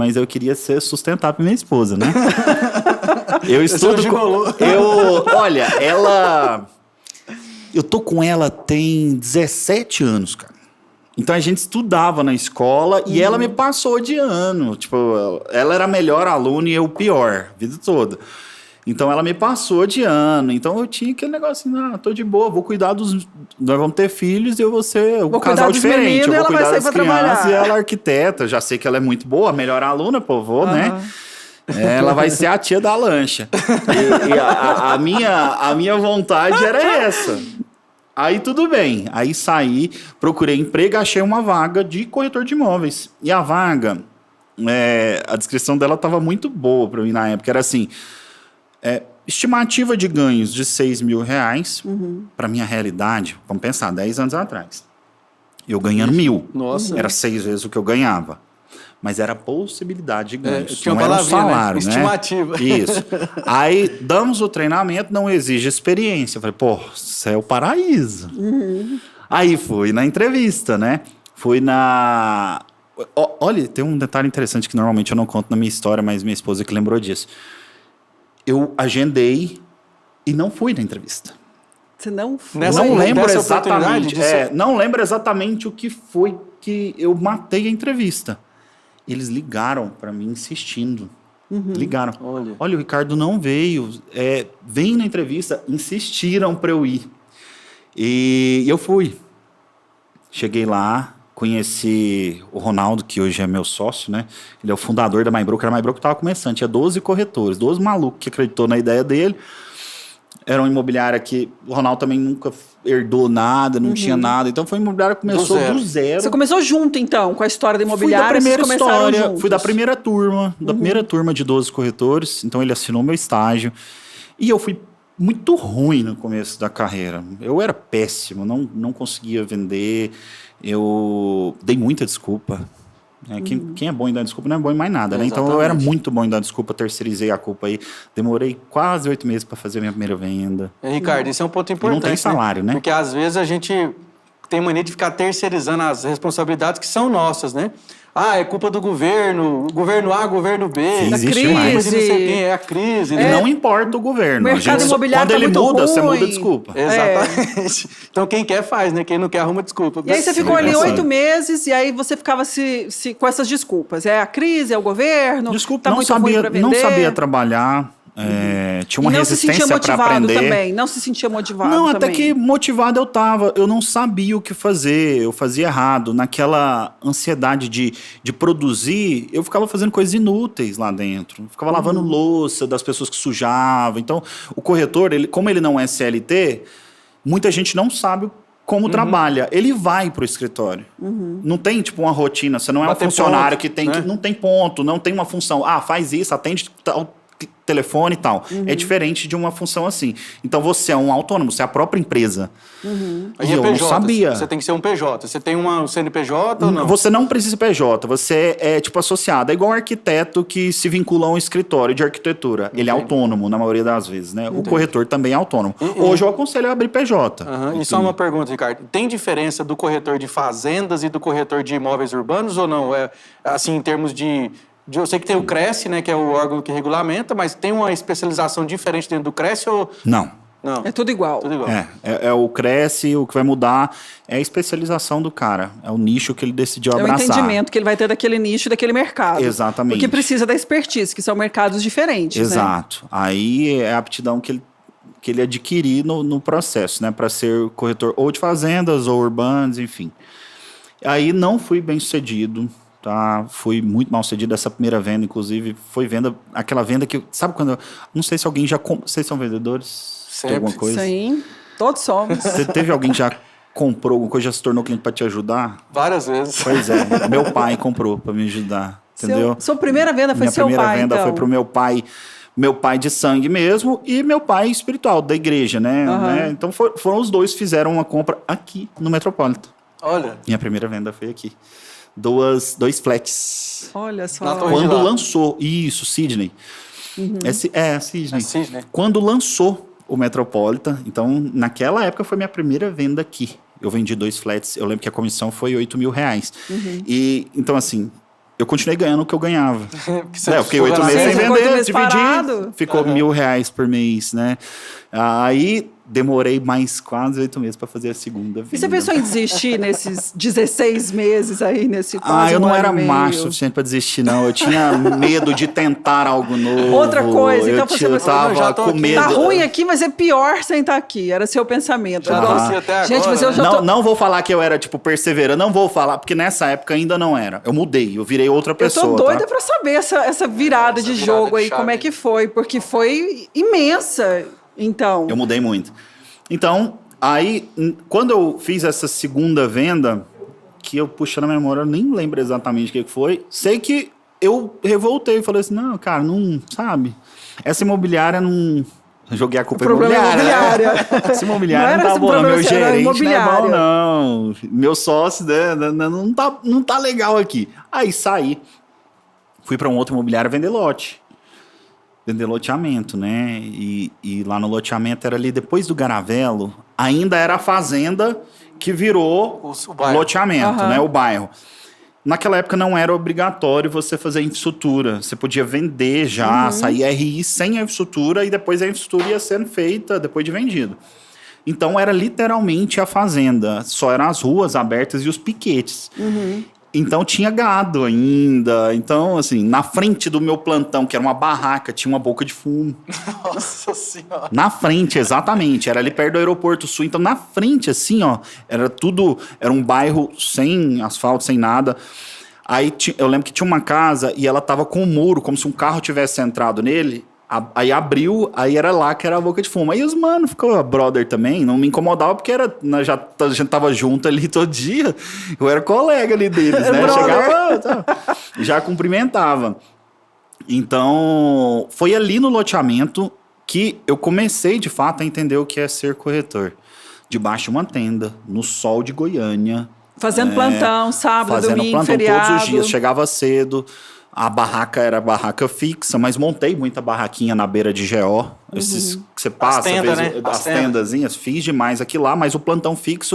mas eu queria ser sustentável pra minha esposa, né? Eu estudo olha, ela... Eu tô com ela tem 17 anos, cara. Então a gente estudava na escola e ela me passou de ano. Tipo, ela era a melhor aluna e eu o pior, a vida toda. Então ela me passou de ano. Então eu tinha aquele negócio assim, tô de boa, vou cuidar dos... Nós vamos ter filhos e eu vou ser um casal diferente. Eu vou cuidar das crianças e ela é arquiteta. Já sei que ela é muito boa, a melhor aluna, pô, vou, né? Ela vai ser a tia da lancha. E a minha vontade era essa. Aí tudo bem. Aí saí, procurei emprego, achei uma vaga de corretor de imóveis. E a vaga, a descrição dela estava muito boa para mim na época. Era assim, estimativa de ganhos de R$6.000. Para minha realidade, vamos pensar, 10 anos atrás. Eu ganhando 1.000. Nossa. Era 6 vezes o que eu ganhava. Mas era a possibilidade de ganhos. Tinha não uma era um salário, né? né? Estimativa. Isso. Aí, damos o treinamento, não exige experiência. Eu falei, pô, isso é o paraíso. Aí, fui na entrevista, né? Fui na... Olha, tem um detalhe interessante que normalmente eu não conto na minha história, mas minha esposa que lembrou disso. Eu agendei e não fui na entrevista. Você não foi? Não lembro exatamente. Não lembro exatamente o que foi que eu matei a entrevista. Eles ligaram para mim insistindo. Ligaram. Olha, o Ricardo não veio. Vem na entrevista. Insistiram para eu ir. E eu fui. Cheguei lá, conheci o Ronaldo, que hoje é meu sócio, né? Ele é o fundador da MyBroker. A MyBroker estava começando. Tinha 12 corretores, 12 malucos que acreditou na ideia dele. Era uma imobiliária que o Ronaldo também nunca herdou nada, não tinha nada. Então foi uma imobiliária que começou do zero. Você começou junto, então, com a história da imobiliária? Fui da primeira turma, primeira turma de 12 corretores. Então ele assinou meu estágio. E eu fui muito ruim no começo da carreira. Eu era péssimo, não conseguia vender. Eu dei muita desculpa. Quem é bom em dar desculpa não é bom em mais nada, né? Então eu era muito bom em dar desculpa, terceirizei a culpa aí. Demorei quase 8 meses para fazer a minha primeira venda. Ricardo, isso é um ponto importante. E não tem salário, né? Porque às vezes a gente tem mania de ficar terceirizando as responsabilidades que são nossas, né? É culpa do governo, governo A, governo B. Existe mais. Não sei quem, é a crise. E não importa o governo. O mercado imobiliário quando ele tá muito muda, ruim. você muda desculpa. Exatamente. Então quem quer faz, né? Quem não quer arruma desculpa. E aí você ficou ali 8 meses e aí você ficava com essas desculpas. É a crise, é o governo, desculpa, tá muito ruim para vender. Não sabia trabalhar. Tinha uma resistência para aprender. Também, não se sentia motivado também. Até que motivado eu tava. Eu não sabia o que fazer, eu fazia errado. Naquela ansiedade de produzir, eu ficava fazendo coisas inúteis lá dentro. Eu ficava lavando louça das pessoas que sujavam. Então, o corretor, como ele não é CLT, muita gente não sabe como trabalha. Ele vai pro escritório. Não tem, tipo, uma rotina. Você não é um funcionário que tem... Não tem ponto, não tem uma função. Faz isso, atende tal telefone e tal. É diferente de uma função assim. Então você é um autônomo, você é a própria empresa. E eu não sabia. Você tem que ser um PJ. Você tem um CNPJ ou não? Você não precisa PJ. Você é tipo associado. É igual um arquiteto que se vincula a um escritório de arquitetura. Ele é autônomo na maioria das vezes, né? O corretor também é autônomo. Hoje eu aconselho a abrir PJ. E só uma pergunta, Ricardo. Tem diferença do corretor de fazendas e do corretor de imóveis urbanos ou não? Assim, em termos de... Eu sei que tem o CRESSE, né, que é o órgão que regulamenta, mas tem uma especialização diferente dentro do CRESSE ou... Não. É tudo igual. É o CRESSE, o que vai mudar é a especialização do cara. É o nicho que ele decidiu abraçar. É o entendimento que ele vai ter daquele nicho, daquele mercado. Exatamente. Porque precisa da expertise, que são mercados diferentes, Exato. Né? Aí é a aptidão que ele adquirir no processo, né, para ser corretor ou de fazendas ou urbanos, enfim. Aí não fui bem sucedido. Fui muito mal sucedido essa primeira venda, inclusive foi aquela venda que, sabe quando, não sei se alguém já, vocês são vendedores? Sempre. De alguma coisa? Sim, todos somos. Você teve alguém que já comprou alguma coisa, já se tornou cliente para te ajudar? Várias vezes. Pois é, meu pai comprou para me ajudar, entendeu? Sua primeira venda foi seu pai, Minha primeira venda foi pro meu pai de sangue mesmo e meu pai espiritual, da igreja, né? Então foram os dois, fizeram uma compra aqui no Metropolitan. Olha. Minha primeira venda foi aqui. Dois flats. Olha só. Quando lançou... Isso, Sidney. Sidney. Quando lançou o Metropolitan, então, naquela época foi minha primeira venda aqui. Eu vendi 2 flats. Eu lembro que a comissão foi R$8.000. E, então, assim, eu continuei ganhando o que eu ganhava. Você Eu fiquei 8 meses sem ficou 8 vender, meses dividi, parado. ficou R$1.000 por mês, né? Aí demorei mais quase 8 meses para fazer a segunda venda. E você pensou em desistir nesses 16 meses aí, nesse quase eu não ano era e meio? macho o suficiente para desistir, não. Eu tinha medo de tentar algo novo. Outra coisa, então você eu tava já tô com aqui. medo. Tá ruim aqui, mas é pior sem estar aqui. Era seu pensamento. Já Agora- torci até Gente, agora, mas eu né? já tô... Não vou falar que eu era, tipo, perseverante. Não vou falar, porque nessa época ainda não era. Eu mudei, eu virei outra Eu pessoa. tô doida tá? pra saber essa virada Essa de virada jogo de aí, chave. como é que foi, porque foi imensa, então. Eu mudei muito. Então, aí, quando eu fiz essa segunda venda, que eu puxando a memória, eu nem lembro exatamente o que foi, sei que eu revoltei, falei assim, não, cara, não, sabe, essa imobiliária não... Joguei a culpa O problema é imobiliária. imobiliária. Essa imobiliária Não não era tá esse boa, não. problema, Meu era gerente não é bom, imobiliária. não. Meu sócio, né, não tá legal aqui. Aí saí, fui para um outro imobiliário vender lote. Vender loteamento, né? E lá no loteamento era ali depois do Garavelo, ainda era a fazenda que virou O bairro. loteamento, Aham. né? O bairro. Naquela época não era obrigatório você fazer infraestrutura. Você podia vender já, sair RI sem a infraestrutura e depois a infraestrutura ia sendo feita depois de vendido. Então era literalmente a fazenda. Só eram as ruas abertas e os piquetes. Então tinha gado ainda. Então, assim, na frente do meu plantão, que era uma barraca, tinha uma boca de fumo. Nossa senhora. Na frente, exatamente. Era ali perto do aeroporto sul. Então, na frente, assim, ó, era tudo... Era um bairro sem asfalto, sem nada. Aí eu lembro que tinha uma casa e ela tava com um muro, como se um carro tivesse entrado nele. Aí abriu, aí era lá que era a boca de fumo. Aí os mano ficou brother também, não me incomodava porque era, a gente tava junto ali todo dia. Eu era colega ali deles, né? Brother. Chegava, já cumprimentava. Então, foi ali no loteamento que eu comecei, de fato, a entender o que é ser corretor. Debaixo de uma tenda, no sol de Goiânia. Fazendo plantão, sábado, Fazendo domingo, plantão feriado. todos os dias. Chegava cedo. A barraca era barraca fixa, mas montei muita barraquinha na beira de GO. Esses que você passa, tendas, fez né? as As tendas. tendazinhas. Fiz demais aqui lá, mas o plantão fixo